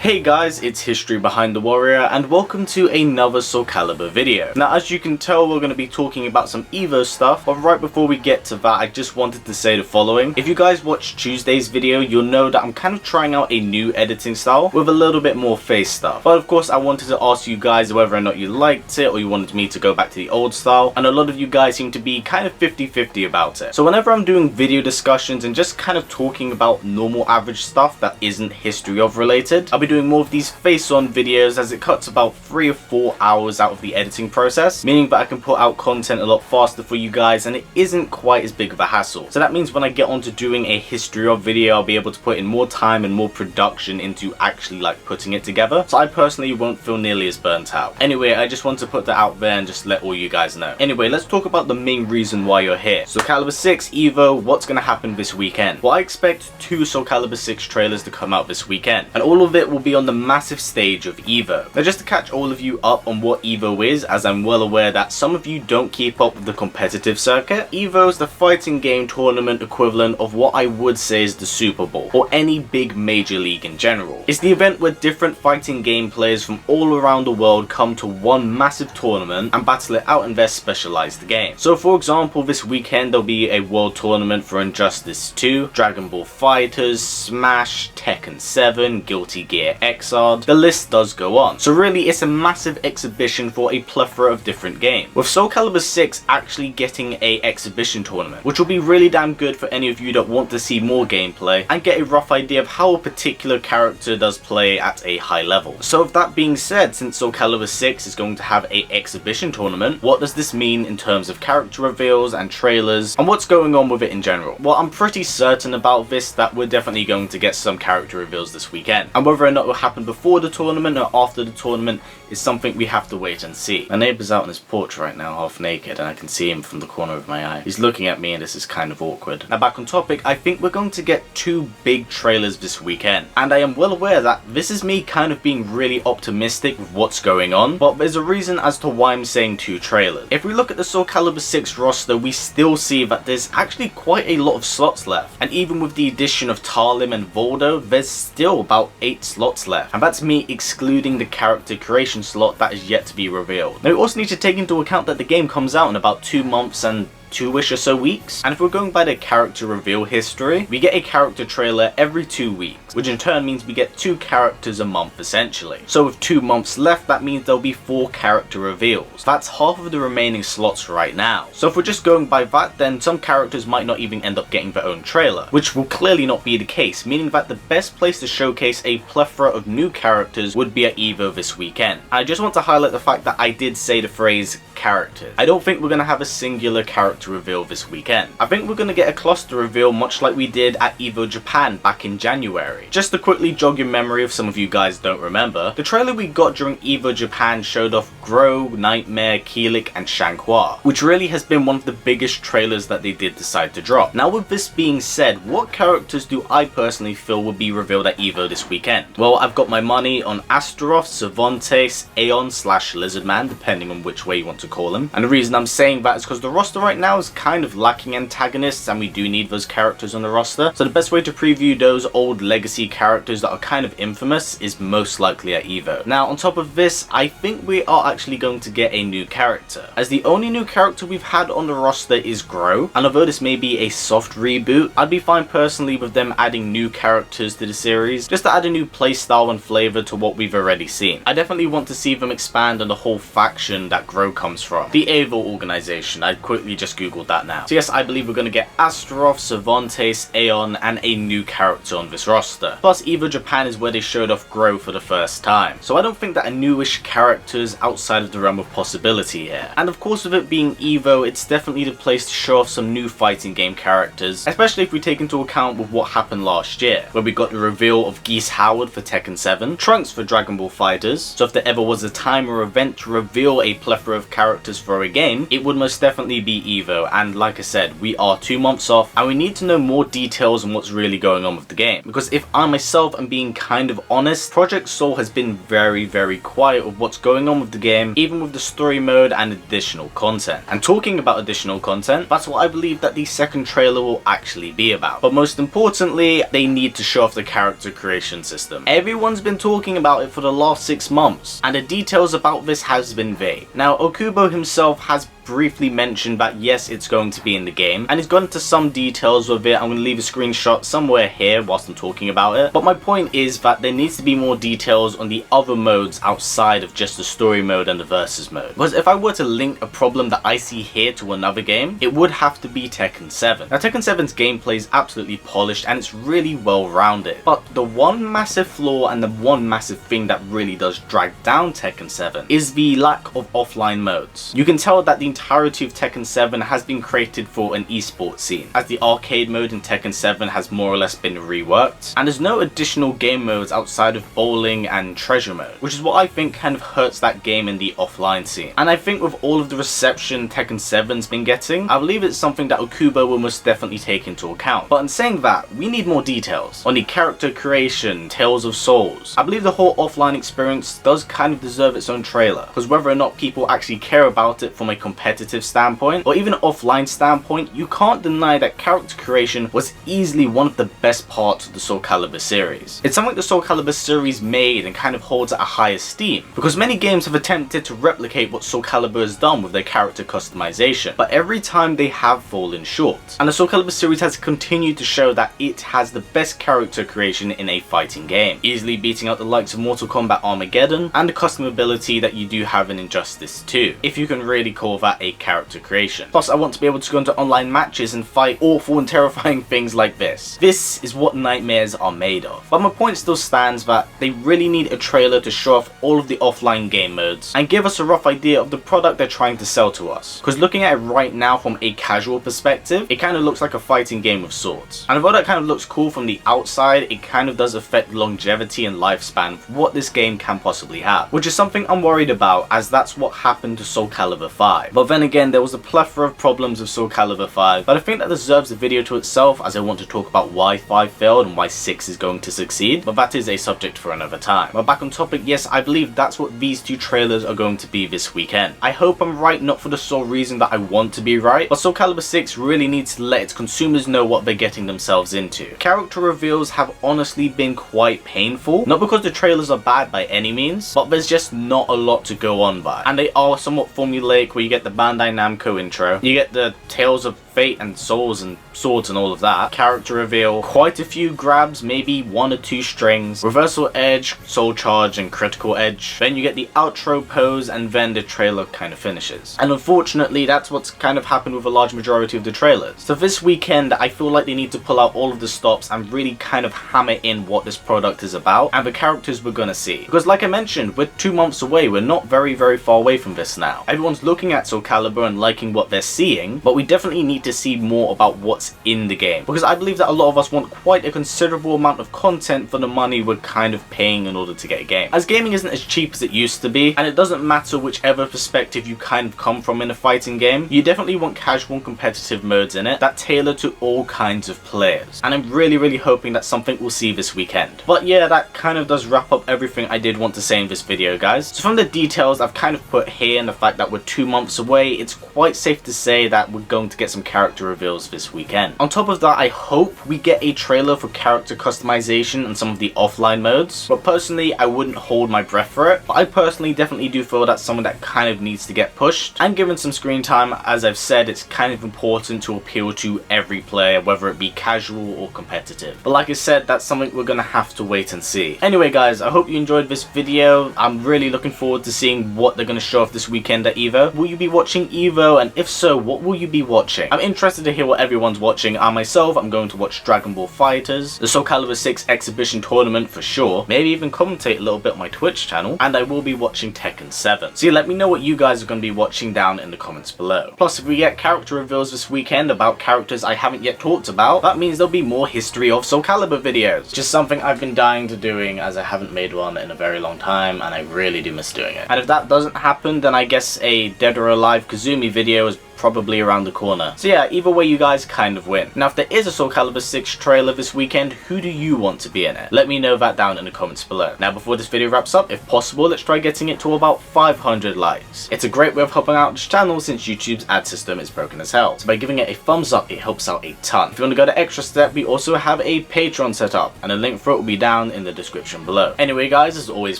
Hey guys, it's History Behind the Warrior and welcome to another Soul Calibur video. Now as you can tell, we're going to be talking about some EVO stuff, but right before we get to that I just wanted to say the following. If you guys watched Tuesday's video, you'll know that I'm kind of trying out a new editing style with a little bit more face stuff. But of course I wanted to ask you guys whether or not you liked it or you wanted me to go back to the old style, and a lot of you guys seem to be kind of 50-50 about it. So whenever I'm doing video discussions and just kind of talking about normal average stuff that isn't history of related, I'll be doing more of these face-on videos as it cuts about 3 or 4 hours out of the editing process, meaning that I can put out content a lot faster for you guys and it isn't quite as big of a hassle. So that means when I get on to doing a history of video, I'll be able to put in more time and more production into actually like putting it together, so I personally won't feel nearly as burnt out. Anyway, I just want to put that out there and just let all you guys know. Anyway, let's talk about the main reason why you're here. Soul Calibur 6 EVO, what's going to happen this weekend? Well, I expect 2 Soul Calibur 6 trailers to come out this weekend, and all of it will be on the massive stage of EVO. Now just to catch all of you up on what EVO is, as I'm well aware that some of you don't keep up with the competitive circuit, EVO is the fighting game tournament equivalent of what I would say is the Super Bowl, or any big major league in general. It's the event where different fighting game players from all around the world come to one massive tournament and battle it out in their specialized game. So for example, this weekend there'll be a world tournament for Injustice 2, Dragon Ball FighterZ, Smash, Tekken 7, Guilty Gear Xrd. The list does go on. So really it's a massive exhibition for a plethora of different games, with Soul Calibur 6 actually getting a exhibition tournament, which will be really damn good for any of you that want to see more gameplay and get a rough idea of how a particular character does play at a high level. So with that being said, since Soul Calibur 6 is going to have a exhibition tournament, what does this mean in terms of character reveals and trailers and what's going on with it in general? Well, I'm pretty certain about this that we're definitely going to get some character reveals this weekend, and whether or not it will happen before the tournament or after the tournament is something we have to wait and see. My neighbour's out on his porch right now, half naked, and I can see him from the corner of my eye. He's looking at me and this is kind of awkward. Now back on topic, I think we're going to get 2 big trailers this weekend, and I am well aware that this is me kind of being really optimistic with what's going on, but there's a reason as to why I'm saying 2 trailers. If we look at the Soul Calibur 6 roster, we still see that there's actually quite a lot of slots left, and even with the addition of Talim and Voldo, there's still about 8 slots left, and that's me excluding the character creation slot that is yet to be revealed. Now we also need to take into account that the game comes out in about 2 months and 2-ish or so weeks, and if we're going by the character reveal history, we get a character trailer every 2 weeks, which in turn means we get 2 characters a month essentially. So with 2 months left, that means there'll be 4 character reveals. That's half of the remaining slots right now. So if we're just going by that, then some characters might not even end up getting their own trailer, which will clearly not be the case, meaning that the best place to showcase a plethora of new characters would be at EVO this weekend. I just want to highlight the fact that I did say the phrase characters. I don't think we're going to have a singular character reveal this weekend. I think we're going to get a cluster reveal much like we did at EVO Japan back in January. Just to quickly jog your memory if some of you guys don't remember, the trailer we got during EVO Japan showed off Gro, Nightmare, Keelik and Shanghua, which really has been one of the biggest trailers that they did decide to drop. Now with this being said, what characters do I personally feel will be revealed at EVO this weekend? Well, I've got my money on Astaroth, Cervantes, Aeon / Lizardman, depending on which way you want to call him. And the reason I'm saying that is because the roster right now is kind of lacking antagonists and we do need those characters on the roster. So the best way to preview those old legacy characters that are kind of infamous is most likely at EVO. Now on top of this, I think we are actually going to get a new character, as the only new character we've had on the roster is Gro, and although this may be a soft reboot, I'd be fine personally with them adding new characters to the series, just to add a new playstyle and flavour to what we've already seen. I definitely want to see them expand on the whole faction that Gro comes from, the EVO organization. I quickly just googled that now. So yes, I believe we're going to get Astaroth, Cervantes, Aeon and a new character on this roster. Plus EVO Japan is where they showed off Gro for the first time, so I don't think that a newish character is outside of the realm of possibility here. And of course with it being EVO, it's definitely the place to show off some new fighting game characters, especially if we take into account with what happened last year, where we got the reveal of Geese Howard for Tekken 7, Trunks for Dragon Ball FighterZ. So if there ever was a time or event to reveal a plethora of characters characters for a game, it would most definitely be EVO. And like I said, we are 2 months off and we need to know more details on what's really going on with the game. Because if I myself am being kind of honest, Project Soul has been very quiet with what's going on with the game, even with the story mode and additional content. And talking about additional content, that's what I believe that the second trailer will actually be about. But most importantly, they need to show off the character creation system. Everyone's been talking about it for the last 6 months, and the details about this has been vague. Now, Okubo himself has briefly mentioned that yes, it's going to be in the game, and he's gone into some details with it. I'm going to leave a screenshot somewhere here whilst I'm talking about it. But my point is that there needs to be more details on the other modes outside of just the story mode and the versus mode. Because if I were to link a problem that I see here to another game, it would have to be Tekken 7. Now, Tekken 7's gameplay is absolutely polished and it's really well rounded. But the one massive flaw and the one massive thing that really does drag down Tekken 7 is the lack of offline modes. You can tell that the entirety of Tekken 7 has been created for an esports scene, as the arcade mode in Tekken 7 has more or less been reworked, and there's no additional game modes outside of bowling and treasure mode, which is what I think kind of hurts that game in the offline scene. And I think with all of the reception Tekken 7's been getting, I believe it's something that Okubo will most definitely take into account. But in saying that, we need more details on the character creation, Tales of Souls. I believe the whole offline experience does kind of deserve its own trailer, because whether or not people actually care about it from a competitive standpoint or even an offline standpoint, you can't deny that character creation was easily one of the best parts of the Soul Calibur series. It's something the Soul Calibur series made and kind of holds at a high esteem, because many games have attempted to replicate what Soul Calibur has done with their character customization, but every time they have fallen short. And the Soul Calibur series has continued to show that it has the best character creation in a fighting game, easily beating out the likes of Mortal Kombat Armageddon and the customability that you do have in Injustice 2, if you can really call that a character creation. Plus, I want to be able to go into online matches and fight awful and terrifying things like this. This is what nightmares are made of. But my point still stands that they really need a trailer to show off all of the offline game modes and give us a rough idea of the product they're trying to sell to us. Because looking at it right now from a casual perspective, it kind of looks like a fighting game of sorts. And although that kind of looks cool from the outside, it kind of does affect longevity and lifespan of what this game can possibly have, which is something I'm worried about, as that's what happened to Soul Calibur 5. But then again, there was a plethora of problems with Soul Calibur 5, but I think that deserves a video to itself, as I want to talk about why 5 failed and why 6 is going to succeed, but that is a subject for another time. But back on topic, yes, I believe that's what these 2 trailers are going to be this weekend. I hope I'm right, not for the sole reason that I want to be right, but Soul Calibur 6 really needs to let its consumers know what they're getting themselves into. Character reveals have honestly been quite painful, not because the trailers are bad by any means, but there's just not a lot to go on by, and they are somewhat formulaic, where you get the Bandai Namco intro, you get the Tales of Fate and Souls and Swords and all of that, character reveal, quite a few grabs, maybe 1 or 2 strings, reversal edge, soul charge and critical edge, then you get the outro pose, and then the trailer kind of finishes. And unfortunately, that's what's kind of happened with a large majority of the trailers. So this weekend, I feel like they need to pull out all of the stops and really kind of hammer in what this product is about and the characters we're gonna see. Because like I mentioned, we're 2 months away, we're not very far away from this now. Everyone's looking at Soul Calibur and liking what they're seeing, but we definitely need to see more about what's in the game, because I believe that a lot of us want quite a considerable amount of content for the money we're kind of paying in order to get a game, as gaming isn't as cheap as it used to be, and it doesn't matter whichever perspective you kind of come from in a fighting game, you definitely want casual and competitive modes in it that tailor to all kinds of players, and I'm really hoping that's something we'll see this weekend. But yeah, that kind of does wrap up everything I did want to say in this video, guys. So from the details I've kind of put here and the fact that we're 2 months away, it's quite safe to say that we're going to get some character reveals this weekend. On top of that, I hope we get a trailer for character customization and some of the offline modes, but personally I wouldn't hold my breath for it. But I personally definitely do feel that's something that kind of needs to get pushed, and given some screen time, as I've said, it's kind of important to appeal to every player, whether it be casual or competitive. But like I said, that's something we're gonna have to wait and see. Anyway guys, I hope you enjoyed this video. I'm really looking forward to seeing what they're gonna show off this weekend at EVO. Will you be watching EVO, and if so, what will you be watching? I'm interested to hear what everyone's watching. Myself, I'm going to watch Dragon Ball FighterZ, the Soul Calibur 6 exhibition tournament for sure, maybe even commentate a little bit on my Twitch channel, and I will be watching Tekken 7. So yeah, let me know what you guys are going to be watching down in the comments below. Plus, if we get character reveals this weekend about characters I haven't yet talked about, that means there'll be more history of Soul Calibur videos. Just something I've been dying to doing, as I haven't made one in a very long time, and I really do miss doing it. And if that doesn't happen, then I guess a Dead or Alive Kazumi video is probably around the corner. So yeah, either way you guys kind of win. Now if there is a Soul Calibur 6 trailer this weekend, who do you want to be in it? Let me know that down in the comments below. Now before this video wraps up, if possible, let's try getting it to about 500 likes. It's a great way of helping out this channel since YouTube's ad system is broken as hell. So by giving it a thumbs up, it helps out a ton. If you want to go the extra step, we also have a Patreon set up, and a link for it will be down in the description below. Anyway guys, as always,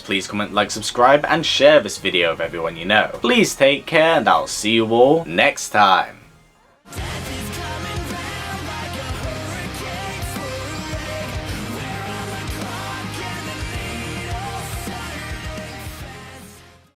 please comment, like, subscribe, and share this video with everyone you know. Please take care, and I'll see you all next time.